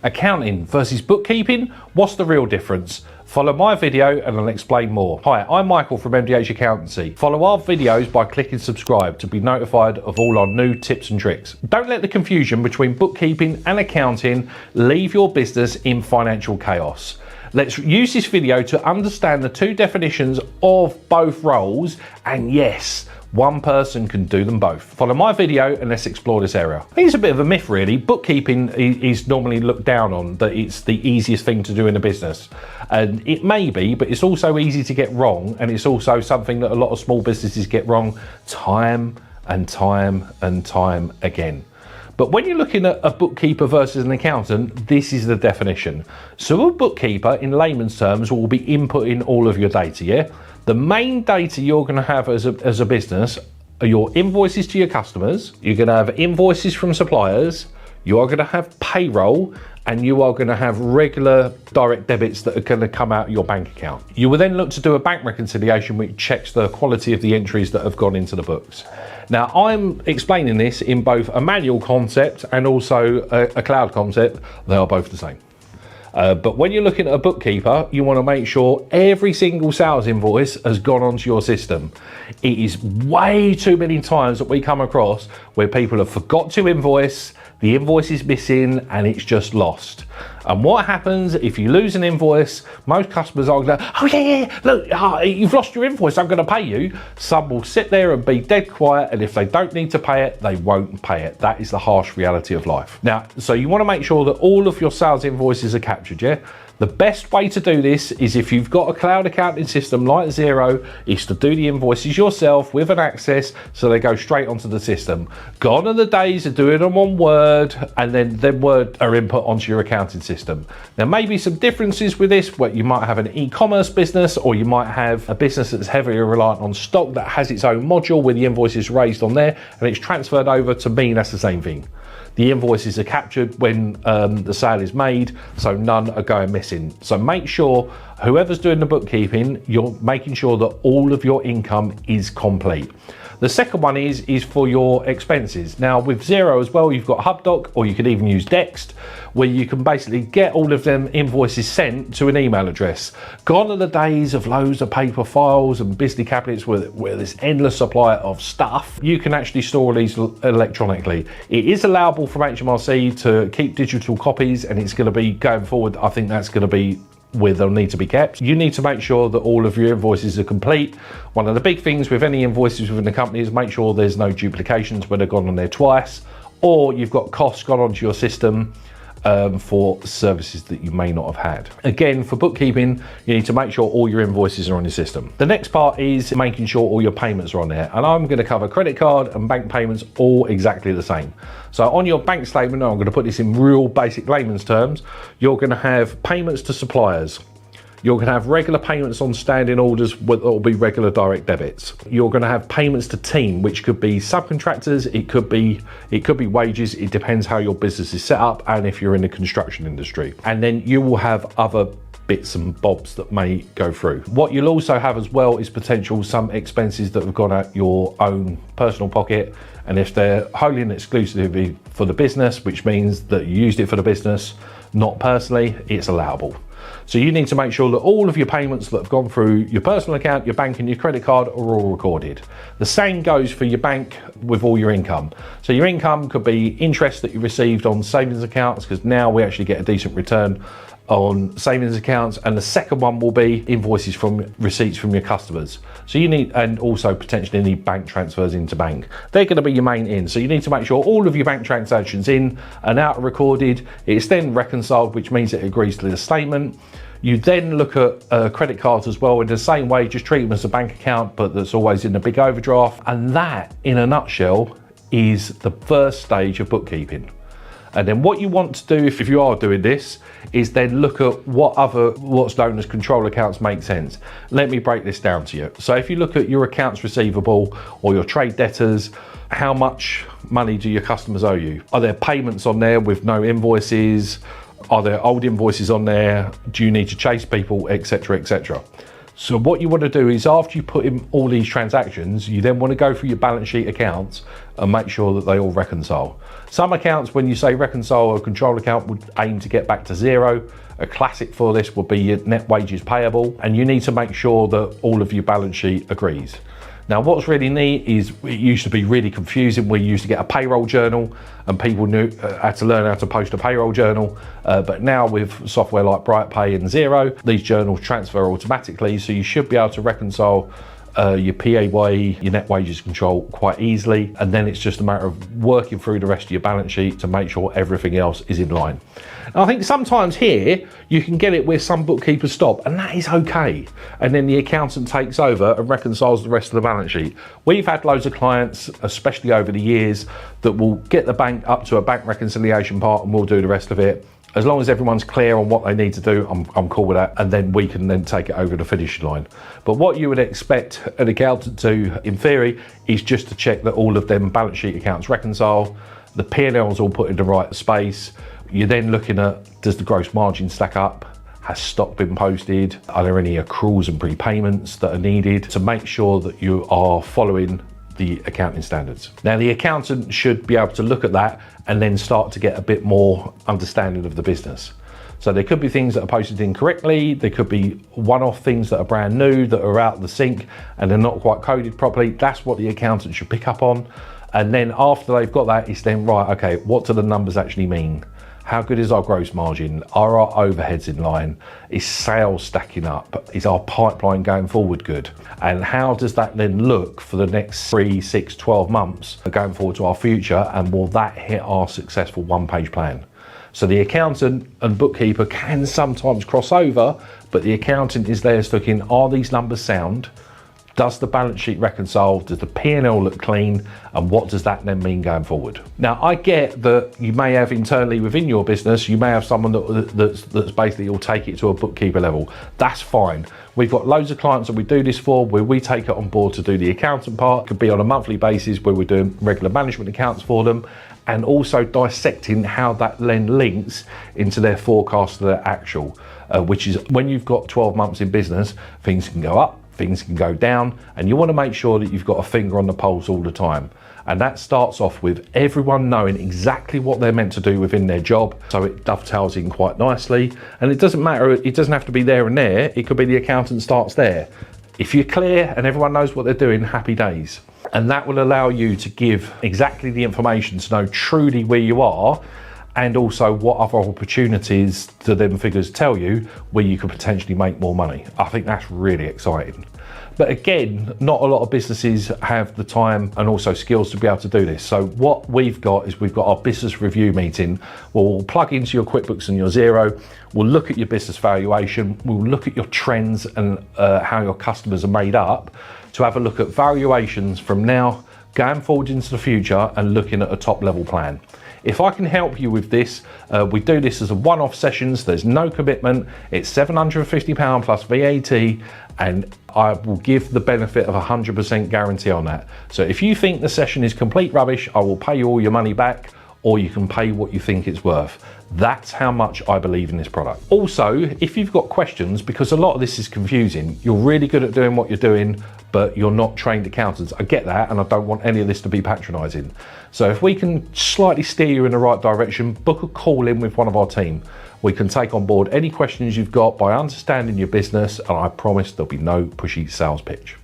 Accounting versus bookkeeping, what's the real difference? Follow my video and I'll explain more. Hi, I'm Michael from MDH Accountancy. Follow our videos by clicking subscribe to be notified of all our new tips and tricks. Don't let the confusion between bookkeeping and accounting leave your business in financial chaos. Let's use this video to understand the two definitions of both roles, and yes, one person can do them both. Follow my video and let's explore this area. I think it's a bit of a myth really. Bookkeeping is normally looked down on, that it's the easiest thing to do in a business. And it may be, but it's also easy to get wrong, and it's also something that a lot of small businesses get wrong time and time and time again. But when you're looking at a bookkeeper versus an accountant, this is the definition. So a bookkeeper, in layman's terms, will be inputting all of your data, yeah? The main data you're going to have as a business are your invoices to your customers, you're going to have invoices from suppliers, you are going to have payroll, and you are going to have regular direct debits that are going to come out of your bank account. You will then look to do a bank reconciliation which checks the quality of the entries that have gone into the books. Now, I'm explaining this in both a manual concept and also a cloud concept. They are both the same. But when you're looking at a bookkeeper, you want to make sure every single sales invoice has gone onto your system. It is way too many times that we come across where people have forgot to invoice, the invoice is missing, and it's just lost. And what happens if you lose an invoice? Most customers are going, oh yeah, look, you've lost your invoice, I'm going to pay you. Some will sit there and be dead quiet, and if they don't need to pay it, they won't pay it. That is the harsh reality of life. Now, so you want to make sure that all of your sales invoices are captured, yeah? The best way to do this is, if you've got a cloud accounting system like Xero, is to do the invoices yourself with an access so they go straight onto the system. Gone are the days of doing them on Word and then Word are input onto your accounting system. There may be some differences with this, where you might have an e-commerce business, or you might have a business that's heavily reliant on stock that has its own module where the invoice is raised on there and it's transferred over to me. That's the same thing. The invoices are captured when the sale is made, so none are going missing. So make sure whoever's doing the bookkeeping, you're making sure that all of your income is complete. The second one is for your expenses. Now with Xero as well, you've got HubDoc, or you could even use Dext, where you can basically get all of them invoices sent to an email address. Gone are the days of loads of paper files and business cabinets where there's endless supply of stuff. You can actually store these electronically. It is allowable from HMRC to keep digital copies, and it's going to be going forward. I think that's going to be where they'll need to be kept. You need to make sure that all of your invoices are complete. One of the big things with any invoices within the company is make sure there's no duplications where they've gone on there twice, or you've got costs gone onto your system for services that you may not have had. Again, for bookkeeping, you need to make sure all your invoices are on your system. The next part is making sure all your payments are on there, and I'm going to cover credit card and bank payments all exactly the same. So on your bank statement, I'm going to put this in real basic layman's terms, you're going to have payments to suppliers. You're going to have regular payments on standing orders that will be regular direct debits. You're going to have payments to team, which could be subcontractors, it could be wages. It depends how your business is set up and if you're in the construction industry. And then you will have other bits and bobs that may go through. What you'll also have as well is potential some expenses that have gone out your own personal pocket, and if they're wholly and exclusively for the business, which means that you used it for the business, not personally, it's allowable. So you need to make sure that all of your payments that have gone through your personal account, your bank and your credit card are all recorded. The same goes for your bank with all your income. So your income could be interest that you received on savings accounts, because now we actually get a decent return on savings accounts, and the second one will be invoices from receipts from your customers. So you need, and also potentially need bank transfers into bank. They're going to be your main in. So you need to make sure all of your bank transactions in and out are recorded. It's then reconciled, which means it agrees to the statement. You then look at credit cards as well in the same way, just treat them as a bank account, but that's always in a big overdraft. And that, in a nutshell, is the first stage of bookkeeping. And then what you want to do, if you are doing this, is then look at what's known as control accounts make sense. Let me break this down to you. So if you look at your accounts receivable or your trade debtors, how much money do your customers owe you? Are there payments on there with no invoices? Are there old invoices on there? Do you need to chase people, etc., etc.? So what you want to do is, after you put in all these transactions, you then want to go through your balance sheet accounts and make sure that they all reconcile. Some accounts, when you say reconcile a control account, would aim to get back to zero. A classic for this would be your net wages payable, and you need to make sure that all of your balance sheet agrees. Now, what's really neat is it used to be really confusing. We used to get a payroll journal and people had to learn how to post a payroll journal. But now with software like BrightPay and Xero, these journals transfer automatically. So you should be able to reconcile your PAYE, your net wages control quite easily. And then it's just a matter of working through the rest of your balance sheet to make sure everything else is in line. And I think sometimes here, you can get it where some bookkeepers stop, and that is okay. And then the accountant takes over and reconciles the rest of the balance sheet. We've had loads of clients, especially over the years, that will get the bank up to a bank reconciliation part and we'll do the rest of it. As long as everyone's clear on what they need to do, I'm cool with that, and then we can then take it over the finishing line. But what you would expect an accountant to, in theory, is just to check that all of them balance sheet accounts reconcile, the P&L's all put in the right space. You're then looking at, does the gross margin stack up? Has stock been posted? Are there any accruals and prepayments that are needed to make sure that you are following the accounting standards? Now, the accountant should be able to look at that and then start to get a bit more understanding of the business. So there could be things that are posted incorrectly. There could be one-off things that are brand new, that are out of the sync and they're not quite coded properly. That's what the accountant should pick up on. And then after they've got that, it's then, right, okay, what do the numbers actually mean? How good is our gross margin? Are our overheads in line? Is sales stacking up? Is our pipeline going forward good? And how does that then look for the next 3, 6, 12 months going forward to our future? And will that hit our successful one-page plan? So the accountant and bookkeeper can sometimes cross over, but the accountant is there looking, are these numbers sound? Does the balance sheet reconcile? Does the P&L look clean? And what does that then mean going forward? Now, I get that you may have internally within your business, you may have someone that's basically will take it to a bookkeeper level. That's fine. We've got loads of clients that we do this for, where we take it on board to do the accountant part. It could be on a monthly basis where we're doing regular management accounts for them, and also dissecting how that then links into their forecast to their actual, which is when you've got 12 months in business, things can go up, things can go down, and you want to make sure that you've got a finger on the pulse all the time. And that starts off with everyone knowing exactly what they're meant to do within their job, so it dovetails in quite nicely. And it doesn't matter, it doesn't have to be there and there, it could be the accountant starts there. If you're clear and everyone knows what they're doing, happy days. And that will allow you to give exactly the information to know truly where you are, and also what other opportunities do them figures tell you where you could potentially make more money. I think that's really exciting. But again, not a lot of businesses have the time and also skills to be able to do this. So what we've got is we've got our business review meeting where we'll plug into your QuickBooks and your Xero. We'll look at your business valuation. We'll look at your trends and how your customers are made up, to have a look at valuations from now going forward into the future and looking at a top level plan. If I can help you with this, we do this as a one-off sessions. There's no commitment. It's £750 plus VAT, and I will give the benefit of 100% guarantee on that. So if you think the session is complete rubbish, I will pay you all your money back, or you can pay what you think it's worth. That's how much I believe in this product. Also, if you've got questions, because a lot of this is confusing, you're really good at doing what you're doing, but you're not trained accountants. I get that, and I don't want any of this to be patronising. So if we can slightly steer you in the right direction, book a call in with one of our team. We can take on board any questions you've got by understanding your business, and I promise there'll be no pushy sales pitch.